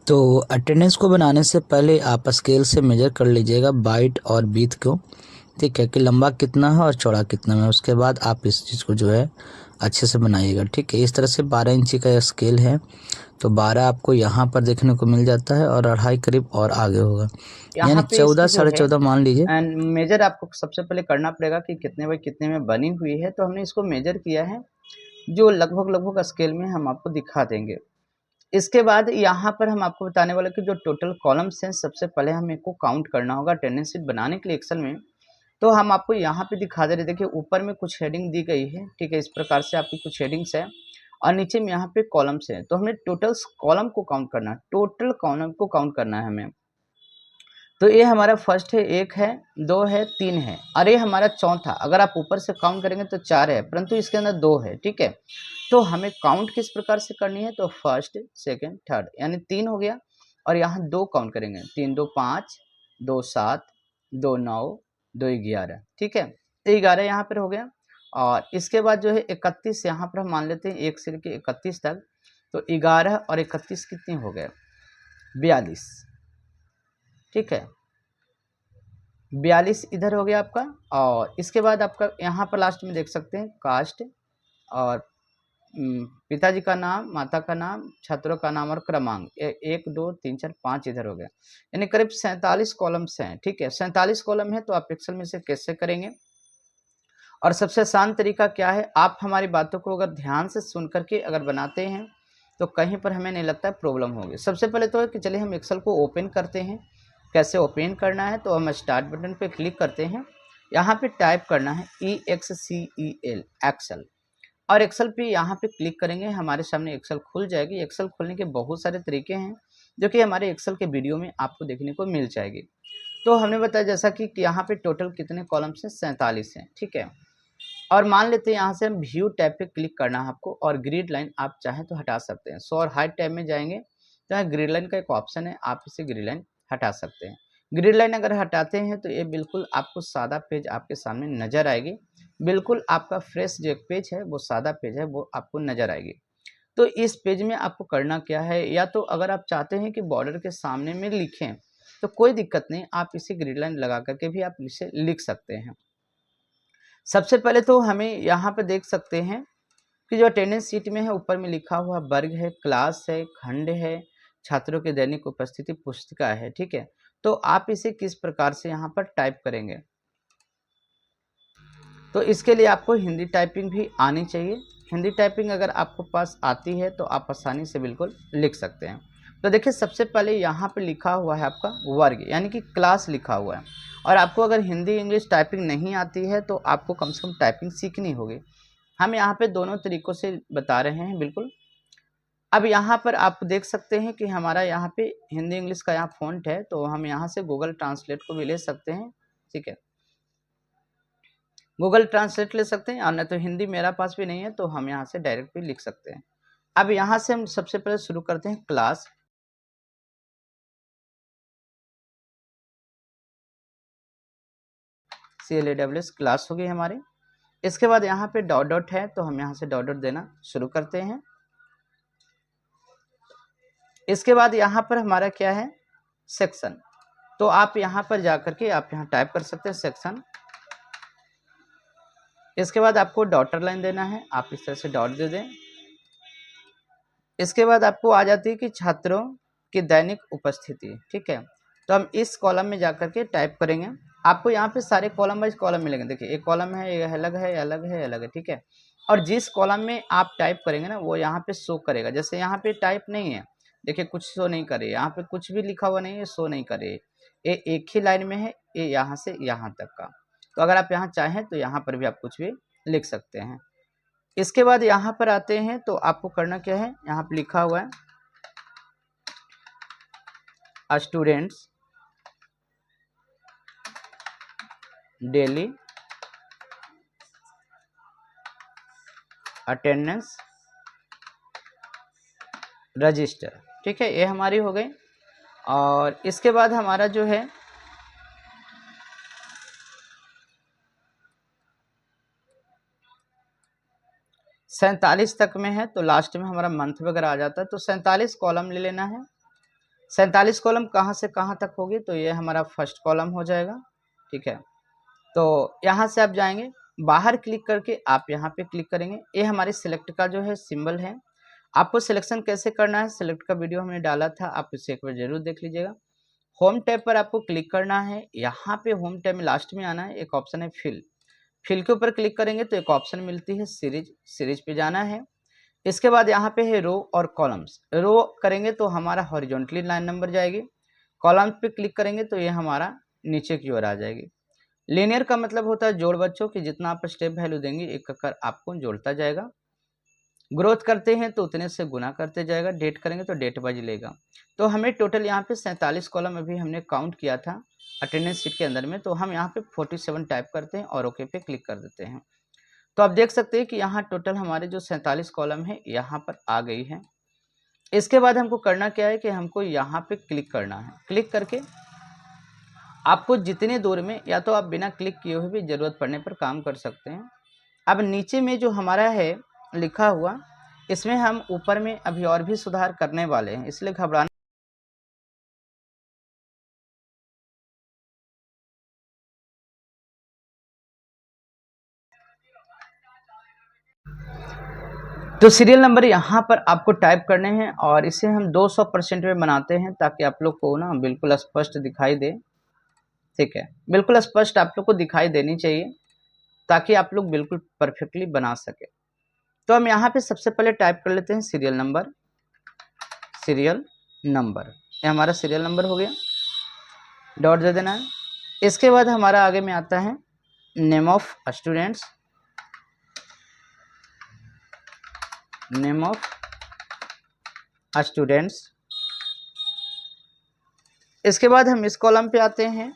तो अटेंडेंस को बनाने से पहले आप स्केल से मेजर कर लीजिएगा बाइट और बीट को, ठीक है, कि लंबा कितना है और चौड़ा कितना है। उसके बाद आप इस चीज़ को जो है अच्छे से बनाइएगा, ठीक है। इस तरह से 12 इंची का स्केल है, तो 12 आपको यहाँ पर देखने को मिल जाता है और 2.5 करीब और आगे होगा, यहाँ यानी पे 14 इसकी जो साढ़े है 14 मान लीजिए। एंड मेजर आपको सबसे पहले करना पड़ेगा कि कितने बाई कितने में बनी हुई है। तो हमने इसको मेजर किया है, जो लगभग लगभग स्केल में हम आपको दिखा देंगे। इसके बाद यहाँ पर हम आपको बताने वाले कि जो टोटल कॉलम्स हैं, सबसे पहले हमें को काउंट करना होगा अटेंडेंस शीट बनाने के लिए एक्सेल में। तो हम आपको यहाँ पे दिखा दे रहे, देखिए ऊपर में कुछ हेडिंग दी गई है, ठीक है, इस प्रकार से आपकी कुछ हेडिंग्स है और नीचे में यहाँ पे कॉलम्स हैं। तो हमें टोटल कॉलम को काउंट करना है, टोटल कॉलम को काउंट करना है हमें। तो ये हमारा फर्स्ट है, 1 है, 2 है, 3 है और ये हमारा चौथा। अगर आप ऊपर से काउंट करेंगे तो 4 है, परंतु इसके अंदर 2 है, ठीक है। तो हमें काउंट किस प्रकार से करनी है, तो फर्स्ट, सेकंड, थर्ड, यानी 3 हो गया और यहाँ 2 काउंट करेंगे, 3 2 5, 2 7, 2 9, 2 11, ठीक है। तो 11 यहाँ पर हो गया और इसके बाद जो है 31 यहाँ पर हम मान लेते हैं 1 से लेकर 31 तक। तो 11 और 31 कितने हो गए, 42, ठीक है। 42 इधर हो गया आपका। और इसके बाद आपका यहाँ पर लास्ट में देख सकते हैं कास्ट और पिताजी का नाम, माता का नाम, छात्रों का नाम और क्रमांक। 1 2 3 4 5 इधर हो गया, यानी करीब 47 कॉलम्स हैं, ठीक है। 47 कॉलम है, तो आप एक्सेल में से कैसे करेंगे और सबसे आसान तरीका क्या है, आप हमारी बातों को अगर ध्यान से सुन करके अगर बनाते हैं तो कहीं पर हमें नहीं लगता प्रॉब्लम होगी। सबसे पहले तो है कि चलिए हम एक्सेल को ओपन करते हैं। कैसे ओपन करना है, तो हम स्टार्ट बटन पे क्लिक करते हैं, यहाँ पे टाइप करना है EXCEL एक्सेल और एक्सेल पे यहाँ पे क्लिक करेंगे, हमारे सामने एक्सेल खुल जाएगी। एक्सेल खोलने के बहुत सारे तरीके हैं जो कि हमारे एक्सेल के वीडियो में आपको देखने को मिल जाएगी। तो हमने बताया जैसा कि यहाँ पे टोटल कितने कॉलम्स हैं, 47 हैं, ठीक है। और मान लेते हैं यहाँ से हम व्यू टैब पे क्लिक करना है आपको और ग्रिड लाइन आप चाहें तो हटा सकते हैं। सो और हाइट टैब में जाएंगे तो यहाँ ग्रिड लाइन का एक ऑप्शन है, आप इसे ग्रिड लाइन हटा सकते हैं। ग्रिड लाइन अगर हटाते हैं तो ये बिल्कुल आपको सादा पेज आपके सामने नजर आएगी। बिल्कुल आपका फ्रेश जो पेज है वो सादा पेज है, वो आपको नजर आएगी। तो इस पेज में आपको करना क्या है, या तो अगर आप चाहते हैं कि बॉर्डर के सामने में लिखें तो कोई दिक्कत नहीं, आप इसे ग्रिड लाइन लगा करके भी आप इसे लिख सकते हैं। सबसे पहले तो हमें यहाँ पे देख सकते हैं कि जो अटेंडेंस शीट में है ऊपर में लिखा हुआ वर्ग है, क्लास है, खंड है, छात्रों की दैनिक उपस्थिति, पुस्तिका है, ठीक है। तो आप इसे किस प्रकार से यहाँ पर टाइप करेंगे, तो इसके लिए आपको हिंदी टाइपिंग भी आनी चाहिए। हिंदी टाइपिंग अगर आपको पास आती है तो आप आसानी से बिल्कुल लिख सकते हैं। तो देखिए सबसे पहले यहाँ पे लिखा हुआ है आपका वर्ग, यानी कि क्लास लिखा हुआ है। और आपको अगर हिंदी इंग्लिश टाइपिंग नहीं आती है तो आपको कम से कम टाइपिंग सीखनी होगी। हम यहाँ पे दोनों तरीकों से बता रहे हैं बिल्कुल। अब यहाँ पर आप देख सकते हैं कि हमारा यहाँ पे हिंदी इंग्लिश का यहाँ फॉन्ट है, तो हम यहाँ से गूगल ट्रांसलेट को भी ले सकते हैं, ठीक है। गूगल ट्रांसलेट ले सकते हैं और नहीं तो हिंदी मेरा पास भी नहीं है तो हम यहाँ से डायरेक्ट भी लिख सकते हैं। अब यहाँ से हम सबसे पहले शुरू करते हैं क्लास। CLASS क्लास हो गई हमारी। इसके बाद यहाँ पे डॉट डॉट है तो हम यहाँ से डॉट डॉट देना शुरू करते हैं। इसके बाद यहाँ पर हमारा क्या है, सेक्शन। तो आप यहाँ पर जा करके आप यहाँ टाइप कर सकते हैं सेक्शन। इसके बाद आपको डॉटर लाइन देना है, आप इस तरह से डॉट दे दें। इसके बाद आपको आ जाती है कि छात्रों की दैनिक उपस्थिति, ठीक है। तो हम इस कॉलम में जाकर के टाइप करेंगे। आपको यहाँ पे सारे कॉलम वाइज कॉलम मिलेंगे, देखिए एक कॉलम है, ये अलग है, अलग है, अलग है, ठीक है। और जिस कॉलम में आप टाइप करेंगे ना वो यहाँ पे शो करेगा। जैसे यहाँ पे टाइप नहीं है, देखिए कुछ शो नहीं करे, यहाँ पे कुछ भी लिखा हुआ नहीं है, शो नहीं करे। ये एक ही लाइन में है, ये यहाँ से यहाँ तक का। तो अगर आप यहाँ चाहें तो यहाँ पर भी आप कुछ भी लिख सकते हैं। इसके बाद यहाँ पर आते हैं तो आपको करना क्या है, यहाँ पर लिखा हुआ है स्टूडेंट्स डेली अटेंडेंस रजिस्टर, ठीक है, ये हमारी हो गई। और इसके बाद हमारा जो है 47 तक में है तो लास्ट में हमारा मंथ वगैरह आ जाता है। तो 47 कॉलम ले लेना है 47 कॉलम कहाँ से कहाँ तक होगी, तो ये हमारा फर्स्ट कॉलम हो जाएगा, ठीक है। तो यहाँ से आप जाएंगे, बाहर क्लिक करके आप यहाँ पे क्लिक करेंगे, ये हमारे सिलेक्ट का जो है सिंबल है। आपको सिलेक्शन कैसे करना है, सिलेक्ट का वीडियो हमने डाला था, आप इसे एक बार जरूर देख लीजिएगा। होम टैब पर आपको क्लिक करना है, यहाँ पे होम टैब में लास्ट में आना है, एक ऑप्शन है फिल, फिल के ऊपर क्लिक करेंगे तो एक ऑप्शन मिलती है सीरीज, सीरीज पे जाना है। इसके बाद यहाँ पे है रो और कॉलम्स, रो करेंगे तो हमारा हॉरिजॉन्टली लाइन नंबर जाएगी, कॉलम्स पे क्लिक करेंगे तो ये हमारा नीचे की ओर आ जाएगी। लीनियर का मतलब होता है जोड़ बच्चों की, जितना आप स्टेप वैल्यू देंगे एक कर आपको जोड़ता जाएगा। ग्रोथ करते हैं तो उतने से गुना करते जाएगा, डेट करेंगे तो डेट वाइज लेगा। तो हमें टोटल यहाँ पे 47 कॉलम अभी हमने काउंट किया था अटेंडेंस शीट के अंदर में, तो हम यहाँ पे 47 टाइप करते हैं और ओके पे क्लिक कर देते हैं। तो आप देख सकते हैं कि यहाँ टोटल हमारे जो 47 कॉलम है यहाँ पर आ गई है। इसके बाद हमको करना क्या है कि हमको यहाँ पे क्लिक करना है, क्लिक करके आपको जितने दूर में, या तो आप बिना क्लिक किए हुए भी जरूरत पड़ने पर काम कर सकते हैं। अब नीचे में जो हमारा है लिखा हुआ, इसमें हम ऊपर में अभी और भी सुधार करने वाले हैं, इसलिए घबराना। तो सीरियल नंबर यहाँ पर आपको टाइप करने हैं और इसे हम 200% में बनाते हैं ताकि आप लोग को ना बिल्कुल स्पष्ट दिखाई दे, ठीक है, बिल्कुल स्पष्ट आप लोग को दिखाई देनी चाहिए ताकि आप लोग बिल्कुल परफेक्टली बना सके। तो हम यहाँ पे सबसे पहले टाइप कर लेते हैं सीरियल नंबर, सीरियल नंबर, ये हमारा सीरियल नंबर हो गया, डॉट दे देना है। इसके बाद हमारा आगे में आता है name of students, name of students. इसके बाद हम इस कॉलम पे आते हैं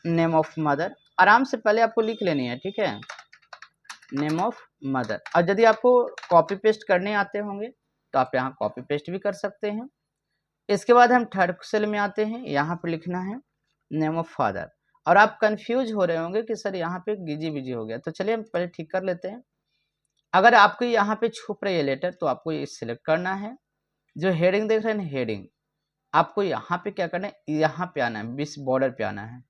नेम ऑफ मदर, आराम से पहले आपको लिख लेनी है, ठीक है, नेम ऑफ मदर। और यदि आपको कॉपी पेस्ट करने आते होंगे तो आप यहाँ कॉपी पेस्ट भी कर सकते हैं। इसके बाद हम थर्ड सेल में आते हैं, यहाँ पर लिखना है नेम ऑफ फादर। और आप कंफ्यूज हो रहे होंगे कि सर यहाँ पे गिजी बिजी हो गया, तो चलिए हम पहले ठीक कर लेते हैं। अगर आपको यहाँ पे छुप रही है लेटर तो आपको ये सिलेक्ट करना है, जो हेडिंग देख रहे हैं हेडिंग, आपको यहाँ पे क्या करना है, यहाँ पे आना है, बीच बॉर्डर पे आना है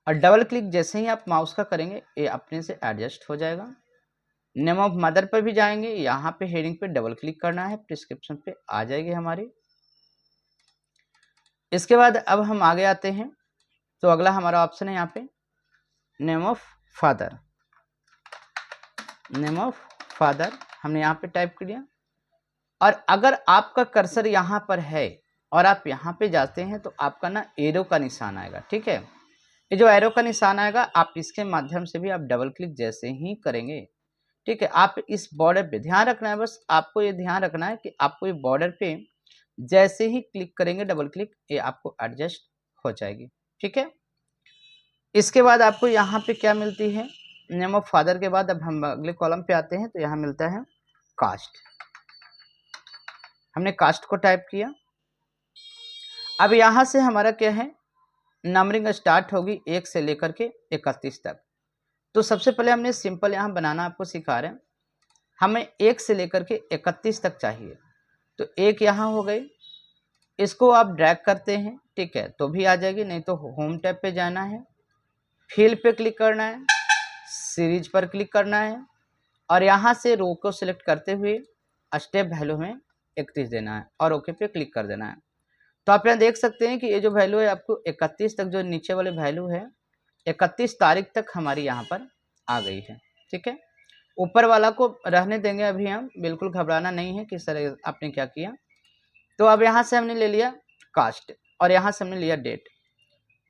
और डबल क्लिक जैसे ही आप माउस का करेंगे ये अपने से एडजस्ट हो जाएगा। नेम ऑफ मदर पर भी जाएंगे, यहाँ पे हेडिंग पे डबल क्लिक करना है, प्रिस्क्रिप्शन पे आ जाएगी हमारी। इसके बाद अब हम आगे आते हैं, तो अगला हमारा ऑप्शन है यहाँ पे name of father, name of father हमने यहाँ पे टाइप कर दिया। और अगर आपका कर्सर यहाँ पर है और आप यहाँ पे जाते हैं तो आपका ना एरो का निशान आएगा, ठीक है, ये जो एरो का निशान आएगा आप इसके माध्यम से भी आप डबल क्लिक जैसे ही करेंगे, ठीक है, आप इस बॉर्डर पे ध्यान रखना है, बस आपको ये ध्यान रखना है कि आपको ये बॉर्डर पे जैसे ही क्लिक करेंगे डबल क्लिक, ये आपको एडजस्ट हो जाएगी, ठीक है। इसके बाद आपको यहाँ पे क्या मिलती है, नेम ऑफ फादर के बाद अब हम अगले कॉलम पे आते हैं, तो यहाँ मिलता है कास्ट, हमने कास्ट को टाइप किया। अब यहाँ से हमारा क्या है, नंबरिंग स्टार्ट होगी 1 से लेकर के 31 तक। तो सबसे पहले हमने सिंपल यहाँ बनाना आपको सिखा रहे हैं, हमें 1 से लेकर के 31 तक चाहिए, तो 1 यहाँ हो गई, इसको आप ड्रैग करते हैं, ठीक है, तो भी आ जाएगी, नहीं तो होम टैब पे जाना है, फिल पे क्लिक करना है, सीरीज पर क्लिक करना है और यहाँ से रो को सिलेक्ट करते हुए स्टेप वैल्यू में 31 देना है और ओके पे क्लिक कर देना है। तो आप यहाँ देख सकते हैं कि ये जो वैल्यू है आपको 31 तक, जो नीचे वाले वैल्यू है 31 तारीख तक हमारी यहाँ पर आ गई है, ठीक है। ऊपर वाला को रहने देंगे अभी हम, बिल्कुल घबराना नहीं है कि सर आपने क्या किया। तो अब यहाँ से हमने ले लिया कास्ट और यहाँ से हमने लिया डेट।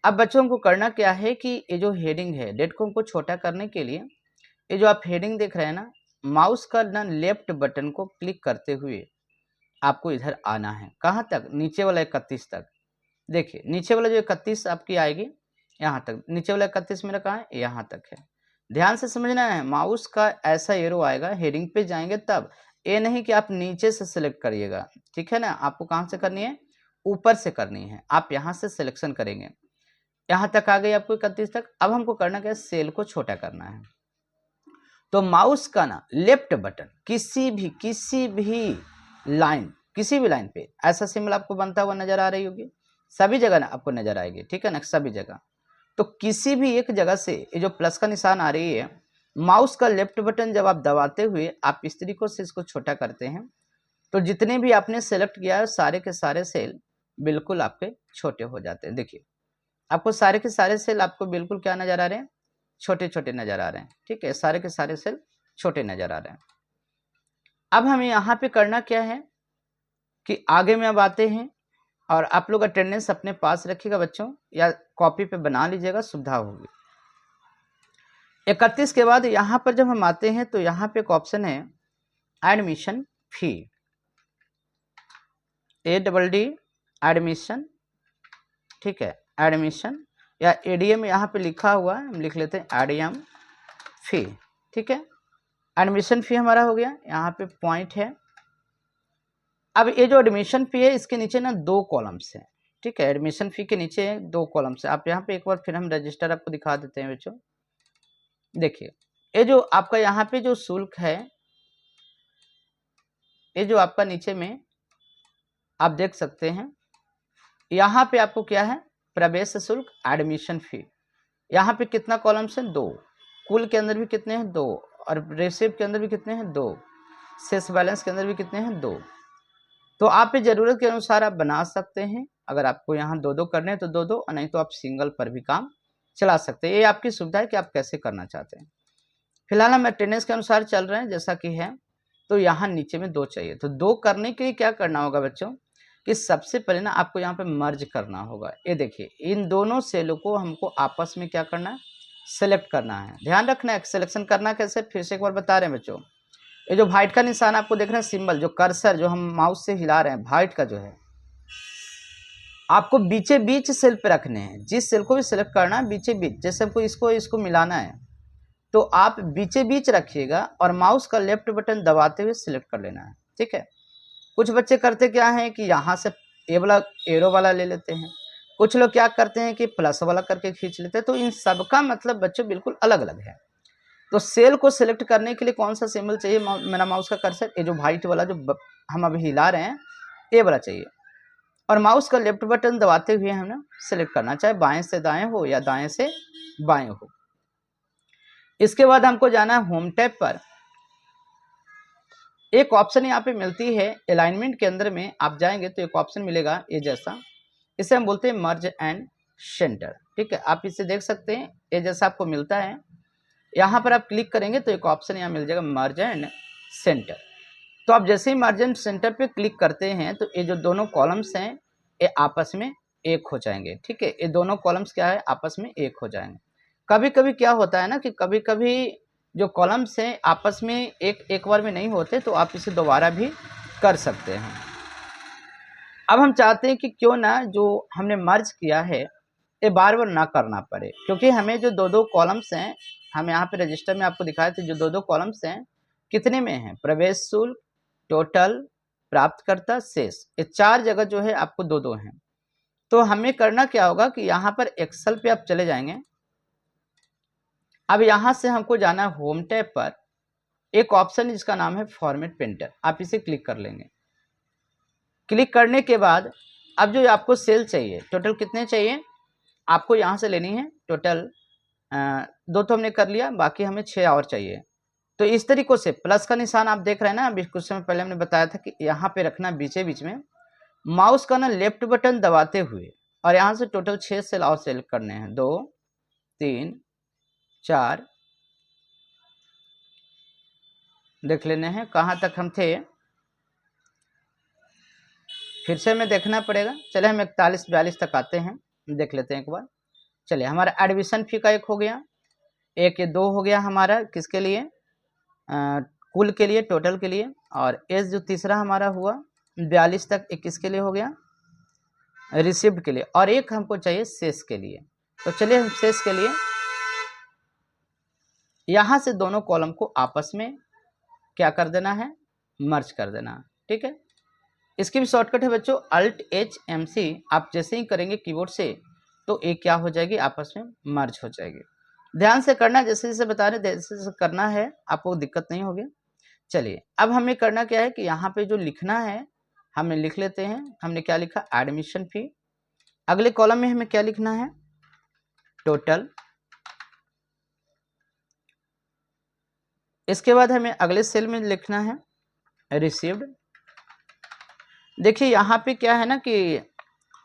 अब बच्चों को करना क्या है कि ये जो हेडिंग है, डेट को हमको छोटा करने के लिए ये जो आप हेडिंग देख रहे हैं ना, माउस का ना लेफ्ट बटन को क्लिक करते हुए आपको इधर आना है, कहाँ तक, नीचे वाला 31 तक। देखिए नीचे वाला जो 31 आपकी आएगी यहाँ तक, नीचे वाला 31 मेरा कहाँ है, यहाँ तक है। ध्यान से समझना है, माउस का ऐसा एरो आएगा, हेडिंग पे जाएंगे तब, ये नहीं कि आप नीचे से सिलेक्ट करिएगा, ठीक है ना, आपको कहाँ से करनी है, ऊपर से करनी है, आप यहाँ से सिलेक्शन करेंगे। यहाँ तक आ गई आपको 31 तक। अब हमको करना क्या है, सेल को छोटा करना है, तो माउस का ना लेफ्ट बटन किसी भी लाइन पे ऐसा सिंबल आपको बनता हुआ नजर आ रही होगी, सभी जगह ना आपको नजर आएगी, ठीक है ना, सभी जगह। तो किसी भी एक जगह से ये जो प्लस का निशान आ रही है, माउस का लेफ्ट बटन जब आप दबाते हुए आप इस तरीके से इसको छोटा करते हैं, तो जितने भी आपने सेलेक्ट किया है सारे के सारे सेल बिल्कुल आपके छोटे हो जाते हैं। देखिए आपको सारे के सारे सेल आपको बिल्कुल क्या नजर आ रहे हैं, छोटे छोटे नजर आ रहे हैं, ठीक है, सारे के सारे सेल छोटे नजर आ रहे हैं। अब हमें यहाँ पे करना क्या है कि आगे में अब आते हैं, और आप लोग अटेंडेंस अपने पास रखिएगा बच्चों, या कॉपी पे बना लीजिएगा, सुविधा होगी। 31 के बाद यहाँ पर जब हम आते हैं तो यहाँ पे एक ऑप्शन है एडमिशन फी, ADD एडमिशन, ठीक है, एडमिशन या एडीएम यहाँ पे लिखा हुआ है, हम लिख लेते हैं एडीएम फी, ठीक है। एडमिशन फी हमारा हो गया, यहाँ पे पॉइंट है। अब ये जो एडमिशन फी है इसके नीचे ना 2 कॉलम्स हैं, ठीक है, एडमिशन फी के नीचे 2 कॉलम्स है। आप यहाँ पे एक बार फिर हम रजिस्टर आपको दिखा देते हैं बच्चों। देखिए ये जो आपका यहाँ पे जो शुल्क है, ये जो आपका नीचे में आप देख सकते हैं, यहाँ पे आपको क्या है, प्रवेश शुल्क, एडमिशन फी। यहाँ पे कितना कॉलम्स है, 2, कुल के अंदर भी कितने हैं, 2, और रिसिप्ट के अंदर भी कितने हैं, 2, शेष बैलेंस के अंदर भी कितने हैं, 2। तो आप जरूरत के अनुसार आप बना सकते हैं, अगर आपको यहाँ 2-2 करने हैं तो 2-2, और नहीं तो आप सिंगल पर भी काम चला सकते हैं। ये आपकी सुविधा है कि आप कैसे करना चाहते हैं। फिलहाल हम अटेंडेंस के अनुसार चल रहे हैं जैसा कि है, तो यहाँ नीचे में 2 चाहिए। तो 2 करने के लिए क्या करना होगा बच्चों कि सबसे पहले ना आपको यहाँ पे मर्ज करना होगा। ये देखिए इन दोनों सेलों को हमको आपस में क्या करना है, सेलेक्ट करना है। ध्यान रखना है सिलेक्शन करना कैसे, फिर से एक बार बता रहे हैं बच्चों। ये जो व्हाइट का निशान आपको देख रहे हैं सिंबल, जो कर्सर जो हम माउस से हिला रहे हैं व्हाइट का जो है, आपको बीचे बीच सेल पे रखने हैं। जिस सेल को भी सिलेक्ट करना है बीचे बीच, जैसे हमको इसको मिलाना है तो आप बीचे बीच रखिएगा और माउस का लेफ्ट बटन दबाते हुए सिलेक्ट कर लेना है, ठीक है। कुछ बच्चे करते क्या हैं कि यहाँ से ए वाला एरो वाला ले लेते हैं, कुछ लोग क्या करते हैं कि प्लस वाला करके खींच लेते हैं। तो इन सब का मतलब बच्चों बिल्कुल अलग अलग है। तो सेल को सिलेक्ट करने के लिए कौन सा सिंबल चाहिए, मेरा माउस का कर्सर ये जो व्हाइट वाला जो हम अभी हिला रहे हैं ये वाला चाहिए, और माउस का लेफ्ट बटन दबाते हुए हमने सिलेक्ट करना, चाहे बाएं से दाएं हो या दाएं से बाएं हो। इसके बाद हमको जाना है होम टैब पर। एक ऑप्शन यहाँ पे मिलती है अलाइनमेंट के अंदर में, आप जाएंगे तो एक ऑप्शन मिलेगा ये जैसा, इसे हम बोलते हैं मर्ज एंड सेंटर, ठीक है। आप इसे देख सकते हैं ये जैसा आपको मिलता है। यहाँ पर आप क्लिक करेंगे तो एक ऑप्शन यहाँ मिल जाएगा मर्ज एंड सेंटर। तो आप जैसे ही मर्ज एंड सेंटर पे क्लिक करते हैं तो ये जो दोनों कॉलम्स हैं ये आपस में एक हो जाएंगे, ठीक है। ये दोनों कॉलम्स क्या है, आपस में एक हो जाएंगे। कभी कभी क्या होता है ना कि कभी कभी जो कॉलम्स हैं आपस में एक बार में नहीं होते, तो आप इसे दोबारा भी कर सकते हैं। अब हम चाहते हैं कि क्यों ना जो हमने मर्ज किया है ये बार बार ना करना पड़े, क्योंकि हमें जो 2-2 कॉलम्स हैं, हम यहाँ पे रजिस्टर में आपको दिखाए थे, जो 2-2 कॉलम्स हैं कितने में हैं, प्रवेश शुल्क, टोटल, प्राप्तकर्ता, शेष, ये 4 जगह जो है आपको 2-2 हैं। तो हमें करना क्या होगा कि यहाँ पर एक्सेल पे आप चले जाएंगे। अब यहाँ से हमको जाना है होम टैब पर, एक ऑप्शन है जिसका नाम है फॉर्मेट पेंटर, आप इसे क्लिक कर लेंगे। क्लिक करने के बाद अब जो आपको सेल चाहिए, टोटल कितने चाहिए आपको यहाँ से लेनी है, टोटल 2 तो हमने कर लिया, बाकी हमें 6 और चाहिए। तो इस तरीके से प्लस का निशान आप देख रहे हैं ना, अभी कुछ समय पहले हमने बताया था कि यहाँ पे रखना बीचे बीच में, माउस का ना लेफ्ट बटन दबाते हुए, और यहाँ से टोटल 6 सेल और सेलेक्ट करने हैं, 2 3 4 देख लेने हैं कहाँ तक हम थे, फिर से हमें देखना पड़ेगा। चले हम 41-42 तक आते हैं, देख लेते हैं एक बार। चलिए हमारा एडमिशन फी का एक हो गया, एक ये 2 हो गया हमारा किसके लिए, कुल के लिए, टोटल के लिए, और एज जो तीसरा हमारा हुआ 42 तक, एक किसके लिए हो गया, रिसिप्ट के लिए, और एक हमको चाहिए शेष के लिए। तो चलिए हम शेष के लिए यहाँ से दोनों कॉलम को आपस में क्या कर देना है, मर्ज कर देना, ठीक है। इसकी भी शॉर्टकट है बच्चों Alt+H+MC, आप जैसे ही करेंगे कीबोर्ड से तो एक क्या हो जाएगी, आपस में मर्ज हो जाएगी। ध्यान से करना, जैसे जैसे बता रहे जैसे जैसे करना है, आपको दिक्कत नहीं होगी। चलिए अब हमें करना क्या है कि यहाँ पे जो लिखना है हमें लिख लेते हैं। हमने क्या लिखा, एडमिशन फी। अगले कॉलम में हमें क्या लिखना है, टोटल। इसके बाद हमें अगले सेल में लिखना है रिसीव्ड। देखिए यहाँ पे क्या है ना कि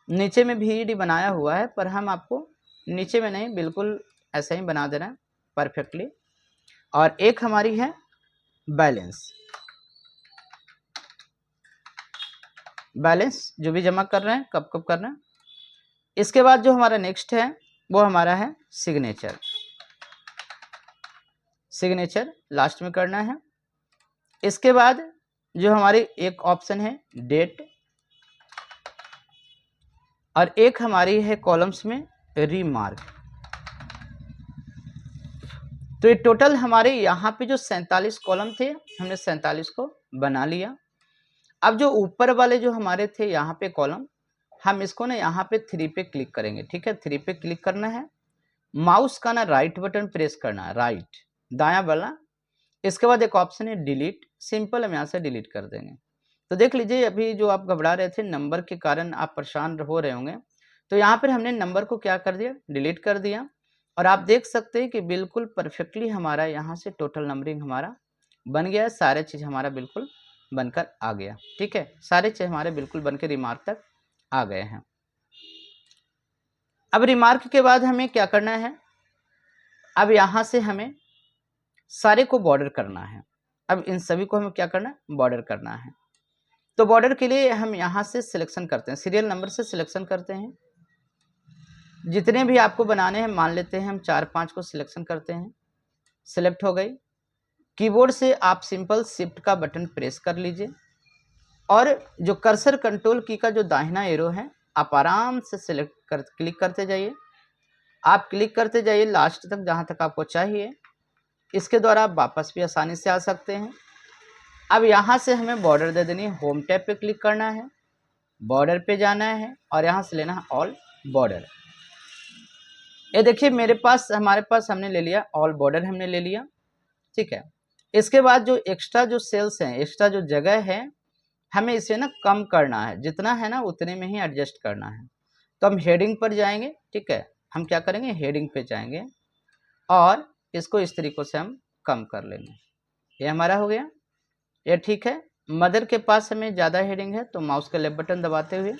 नीचे में VED बनाया हुआ है, पर हम आपको नीचे में नहीं, बिल्कुल ऐसा ही बना देना है परफेक्टली। और एक हमारी है बैलेंस, बैलेंस जो भी जमा कर रहे हैं कब कब कर रहे हैं। इसके बाद जो हमारा नेक्स्ट है वो हमारा है सिग्नेचर, सिग्नेचर लास्ट में करना है। इसके बाद जो हमारी एक ऑप्शन है डेट, और एक हमारी है कॉलम्स में रीमार्क। तो ये टोटल हमारे यहाँ पे जो 47 कॉलम थे, हमने 47 को बना लिया। अब जो ऊपर वाले जो हमारे थे यहाँ पे कॉलम, हम इसको ना यहाँ पे 3 पे क्लिक करेंगे, ठीक है। 3 पे क्लिक करना है, माउस का ना राइट बटन प्रेस करना है, राइट दायां वाला। इसके बाद एक ऑप्शन है डिलीट, सिंपल हम यहाँ से डिलीट कर देंगे। तो देख लीजिए अभी जो आप घबरा रहे थे नंबर के कारण, आप परेशान हो रहे होंगे, तो यहाँ पर हमने नंबर को क्या कर दिया, डिलीट कर दिया। और आप देख सकते हैं कि बिल्कुल परफेक्टली हमारा यहाँ से टोटल नंबरिंग हमारा बन गया है, सारे चीज़ हमारा बिल्कुल बनकर आ गया, ठीक है। सारे चीज़ हमारे बिल्कुल बनकर रिमार्क तक आ गए हैं। अब रिमार्क के बाद हमें क्या करना है, अब यहाँ से हमें सारे को बॉर्डर करना है। अब इन सभी को हमें क्या करना है, बॉर्डर करना है। तो बॉर्डर के लिए हम यहाँ से सिलेक्शन करते हैं, सीरियल नंबर से सिलेक्शन करते हैं। जितने भी आपको बनाने हैं, मान लेते हैं हम 4-5 को सिलेक्शन करते हैं, सिलेक्ट हो गई। कीबोर्ड से आप सिंपल शिफ्ट का बटन प्रेस कर लीजिए, और जो कर्सर कंट्रोल की का जो दाहिना एरो है, आप आराम से सिलेक्ट कर क्लिक करते जाइए। आप क्लिक करते जाइए लास्ट तक जहाँ तक आपको चाहिए। इसके द्वारा आप वापस भी आसानी से आ सकते हैं। अब यहाँ से हमें बॉर्डर दे देनी है, होम टैब पे क्लिक करना है, बॉर्डर पे जाना है, और यहाँ से लेना है ऑल बॉर्डर। ये देखिए मेरे पास, हमारे पास हमने ले लिया ऑल बॉर्डर, हमने ले लिया, ठीक है। इसके बाद जो एक्स्ट्रा जो सेल्स हैं, एक्स्ट्रा जो जगह है, हमें इसे ना कम करना है, जितना है ना उतने में ही एडजस्ट करना है। तो हम हेडिंग पर जाएंगे, ठीक है। हम क्या करेंगे, हेडिंग पे जाएंगे और इसको इस तरीके से हम कम कर लेंगे। ये हमारा हो गया, ये ठीक है। मदर के पास हमें ज़्यादा हेडिंग है, तो माउस का लेफ्ट बटन दबाते हुए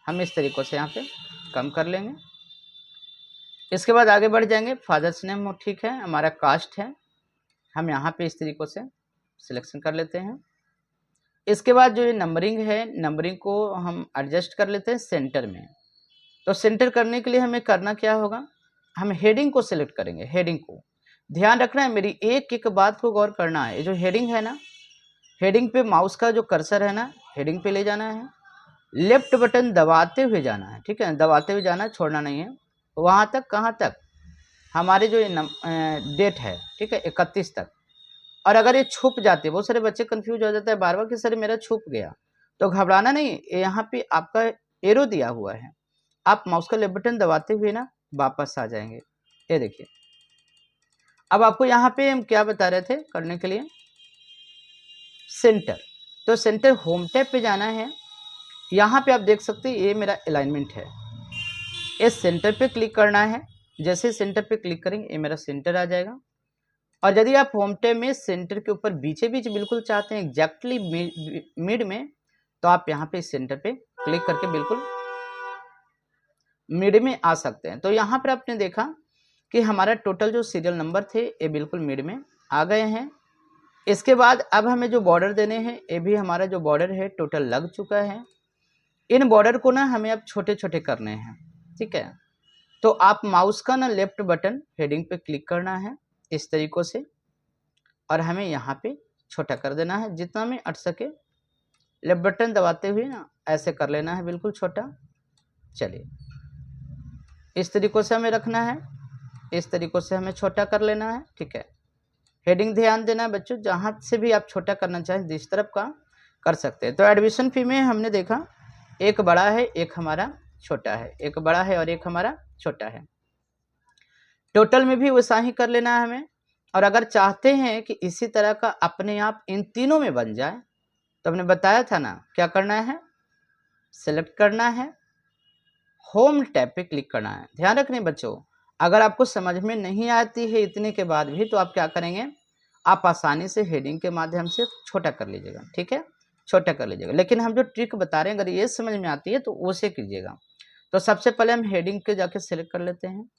हम इस तरीके से यहाँ पे कम कर लेंगे। इसके बाद आगे बढ़ जाएंगे, फादर्स नेम ठीक है, हमारा कास्ट है, हम यहाँ पे इस तरीके से सिलेक्शन कर लेते हैं। इसके बाद जो ये नंबरिंग है, नंबरिंग को हम एडजस्ट कर लेते हैं सेंटर में। तो सेंटर करने के लिए हमें करना क्या होगा, हम हेडिंग को सिलेक्ट करेंगे। हेडिंग को ध्यान रखना है, मेरी एक एक बात को गौर करना है। ये जो हेडिंग है ना, हेडिंग पे माउस का जो कर्सर है ना, हेडिंग पे ले जाना है, लेफ्ट बटन दबाते हुए जाना है, ठीक है। दबाते हुए जाना है, छोड़ना नहीं है। वहाँ तक, कहाँ तक, हमारे जो ये डेट है, ठीक है, 31 तक। और अगर ये छुप जाती है, बहुत सारे बच्चे कंफ्यूज हो जाते हैं बार बार कि सर मेरा छुप गया, तो घबराना नहीं, यहाँ पे आपका एरो दिया हुआ है, आप माउस का लेफ्ट बटन दबाते हुए ना वापस आ जाएंगे। ये देखिए, अब आपको यहाँ पे हम क्या बता रहे थे करने के लिए, सेंटर। तो सेंटर होम टैब पे जाना है। यहाँ पे आप देख सकते हैं ये मेरा अलाइनमेंट है, इस सेंटर पे क्लिक करना है। जैसे सेंटर पे क्लिक करेंगे ये मेरा सेंटर आ जाएगा। और यदि आप होम टैब में सेंटर के ऊपर बीचे बीच बिल्कुल चाहते हैं, एग्जैक्टली मिड में, तो आप यहाँ पे सेंटर पे क्लिक करके बिल्कुल मिड में आ सकते हैं। तो यहाँ पर आपने देखा कि हमारा टोटल जो सीरियल नंबर थे ये बिल्कुल मिड में आ गए हैं। इसके बाद अब हमें जो बॉर्डर देने हैं, ये भी हमारा जो बॉर्डर है टोटल लग चुका है। इन बॉर्डर को ना हमें अब छोटे छोटे करने हैं, ठीक है। तो आप माउस का ना लेफ्ट बटन हेडिंग पे क्लिक करना है इस तरीक़ों से, और हमें यहाँ पे छोटा कर देना है जितना में अट सके। लेफ्ट बटन दबाते हुए ना ऐसे कर लेना है बिल्कुल छोटा। चलिए, इस तरीक़ों से हमें रखना है, इस तरीक़ों से हमें छोटा कर लेना है, ठीक है। हेडिंग ध्यान देना है बच्चों, जहाँ से भी आप छोटा करना चाहें जिस तरफ का कर सकते हैं। तो एडमिशन फ़ी में हमने देखा एक बड़ा है, एक हमारा छोटा है, एक बड़ा है और एक हमारा छोटा है। टोटल में भी वैसा ही कर लेना है हमें। और अगर चाहते हैं कि इसी तरह का अपने आप इन तीनों में बन जाए, तो हमने बताया था ना क्या करना है, सेलेक्ट करना है, होम टैब पे क्लिक करना है। ध्यान रखने बच्चों, अगर आपको समझ में नहीं आती है इतने के बाद भी तो आप क्या करेंगे, आप आसानी से हेडिंग के माध्यम से छोटा कर लीजिएगा, ठीक है, छोटा कर लीजिएगा। लेकिन हम जो ट्रिक बता रहे हैं अगर ये समझ में आती है तो उसे कीजिएगा। तो सबसे पहले हम हेडिंग के जाके सिलेक्ट कर लेते हैं,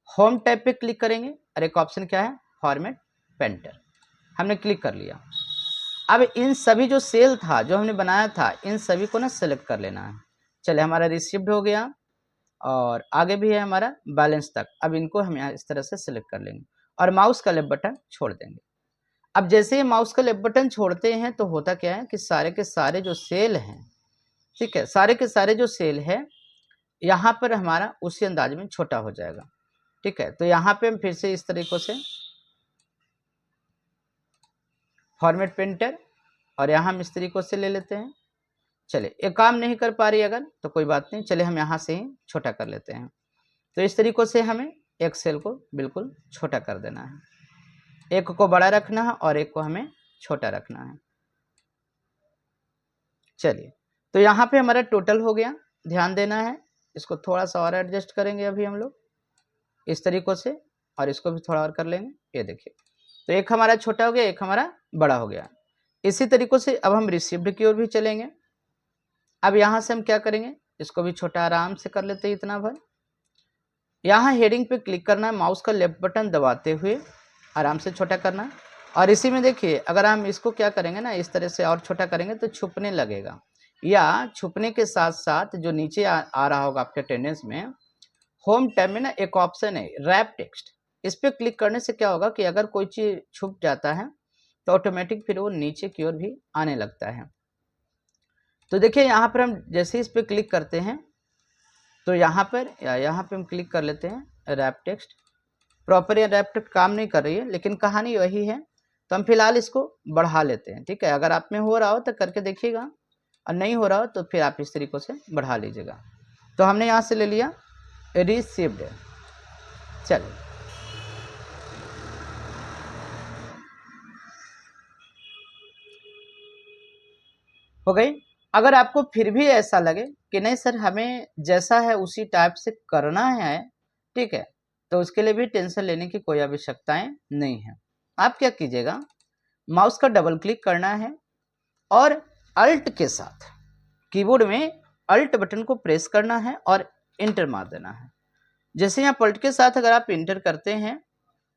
होम टैब पे क्लिक करेंगे और एक ऑप्शन क्या है, फॉर्मेट पेंटर, हमने क्लिक कर लिया। अब इन सभी जो सेल था जो हमने बनाया था इन सभी को ना सेलेक्ट कर लेना है। चलिए हमारा रिसीव्ड हो गया और आगे भी है हमारा बैलेंस तक। अब इनको हम यहाँ इस तरह से सिलेक्ट कर लेंगे और माउस का लेफ्ट बटन छोड़ देंगे। अब जैसे ही माउस का लेफ्ट बटन छोड़ते हैं तो होता क्या है कि सारे के सारे जो सेल हैं, ठीक है, सारे के सारे जो सेल है यहाँ पर हमारा उसी अंदाज में छोटा हो जाएगा, ठीक है। तो यहाँ पे हम फिर से इस तरीक़ों से फॉर्मेट पेंटर और यहाँ हम इस तरीक़ों से ले लेते हैं। चलिए ये काम नहीं कर पा रही अगर तो कोई बात नहीं, चलिए हम यहाँ से ही छोटा कर लेते हैं। तो इस तरीक़ों से हमें एक सेल को बिल्कुल छोटा कर देना है, एक को बड़ा रखना है और एक को हमें छोटा रखना है। चलिए तो यहाँ पे हमारा टोटल हो गया, ध्यान देना है, इसको थोड़ा सा और एडजस्ट करेंगे अभी हम लोग इस तरीक़ों से और इसको भी थोड़ा और कर लेंगे। ये देखिए तो एक हमारा छोटा हो गया, एक हमारा बड़ा हो गया। इसी तरीक़ों से अब हम रिसीव्ड की ओर भी चलेंगे। अब यहाँ से हम क्या करेंगे, इसको भी छोटा आराम से कर लेते हैं इतना भर। यहाँ हेडिंग पे क्लिक करना है, माउस का लेफ्ट बटन दबाते हुए आराम से छोटा करना है। और इसी में देखिए अगर हम इसको क्या करेंगे ना इस तरह से और छोटा करेंगे तो छुपने लगेगा, या छुपने के साथ साथ जो नीचे आ रहा होगा आपके अटेंडेंस में, होम टैब में ना एक ऑप्शन है रैप टेक्स्ट, इस पर क्लिक करने से क्या होगा कि अगर कोई चीज़ छुप जाता है तो ऑटोमेटिक फिर वो नीचे की ओर भी आने लगता है। तो देखिए यहाँ पर हम जैसे इस पर क्लिक करते हैं तो यहाँ पर हम क्लिक कर लेते हैं रैप टेक्स्ट। प्रॉपर ये रैप टेक्स्ट काम नहीं कर रही है लेकिन कहानी वही है, तो हम फिलहाल इसको बढ़ा लेते हैं, ठीक है। अगर आप में हो रहा हो तो करके देखिएगा और नहीं हो रहा हो तो फिर आप इस तरीक़ों से बढ़ा लीजिएगा। तो हमने यहाँ से ले लिया रिसीव्ड। चलिए हो गई। अगर आपको फिर भी ऐसा लगे कि नहीं सर हमें जैसा है उसी टाइप से करना है, ठीक है, तो उसके लिए भी टेंशन लेने की कोई आवश्यकताएं नहीं है। आप क्या कीजिएगा, माउस का डबल क्लिक करना है और अल्ट के साथ कीबोर्ड में अल्ट बटन को प्रेस करना है और इंटर मार देना है। जैसे यहाँ अल्ट के साथ अगर आप इंटर करते हैं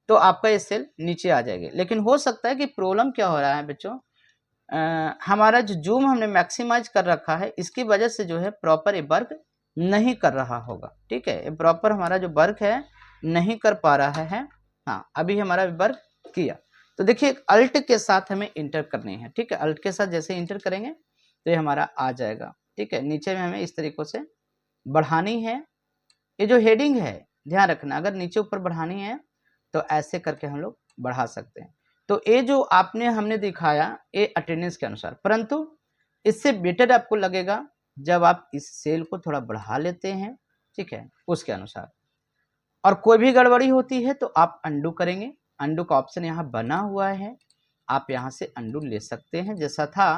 तो आपका ये सेल नीचे आ जाएगी। लेकिन हो सकता है कि प्रॉब्लम क्या हो रहा है बच्चों, हमारा जो जूम हमने मैक्सिमाइज कर रखा है इसकी वजह से जो है प्रॉपर ये वर्क नहीं कर रहा होगा, ठीक है, ये प्रॉपर हमारा जो वर्क है नहीं कर पा रहा है। हाँ अभी हमारा वर्क किया। तो देखिए अल्ट के साथ हमें इंटर करनी है, ठीक है, अल्ट के साथ जैसे इंटर करेंगे तो ये हमारा आ जाएगा, ठीक है। नीचे में हमें इस तरीक़ों से बढ़ानी है, ये जो हेडिंग है ध्यान रखना, अगर नीचे ऊपर बढ़ानी है तो ऐसे करके हम लोग बढ़ा सकते हैं। तो ये जो आपने हमने दिखाया ये अटेंडेंस के अनुसार, परंतु इससे बेटर आपको लगेगा जब आप इस सेल को थोड़ा बढ़ा लेते हैं, ठीक है, उसके अनुसार। और कोई भी गड़बड़ी होती है तो आप अंडू करेंगे, अंडू का ऑप्शन यहाँ बना हुआ है, आप यहाँ से अंडू ले सकते हैं, जैसा था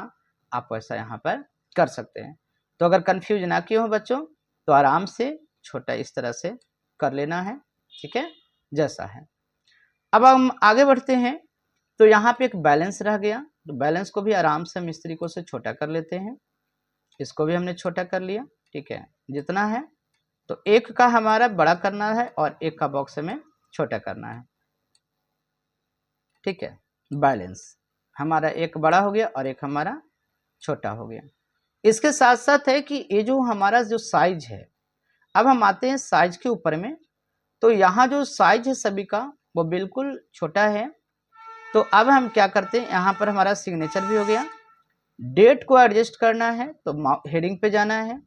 आप वैसा यहाँ पर कर सकते हैं। तो अगर कंफ्यूज ना किए हो बच्चों तो आराम से छोटा इस तरह से कर लेना है, ठीक है, जैसा है। अब हम आगे बढ़ते हैं। तो यहाँ पे एक बैलेंस रह गया, तो बैलेंस को भी आराम से हम इस तरीक़ों से छोटा कर लेते हैं। इसको भी हमने छोटा कर लिया, ठीक है, जितना है। तो एक का हमारा बड़ा करना है और एक का बॉक्स हमें छोटा करना है, ठीक है। बैलेंस हमारा एक बड़ा हो गया और एक हमारा छोटा हो गया। इसके साथ साथ है कि ये जो हमारा जो साइज है, अब हम आते हैं साइज के ऊपर में। तो यहाँ जो साइज है सभी का वो बिल्कुल छोटा है। तो अब हम क्या करते हैं, यहाँ पर हमारा सिग्नेचर भी हो गया। डेट को एडजस्ट करना है तो हेडिंग पे जाना है,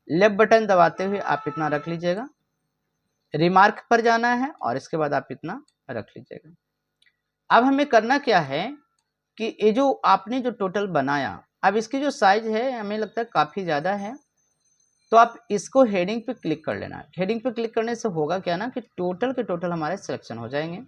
लेफ्ट बटन दबाते हुए आप इतना रख लीजिएगा। रिमार्क पर जाना है और इसके बाद आप इतना रख लीजिएगा। अब हमें करना क्या है कि ये जो आपने जो टोटल बनाया, अब इसकी जो साइज है हमें लगता है काफ़ी ज़्यादा है, तो आप इसको हेडिंग पे क्लिक कर लेना है। हेडिंग पे क्लिक करने से होगा क्या ना कि टोटल के टोटल हमारे सिलेक्शन हो जाएंगे।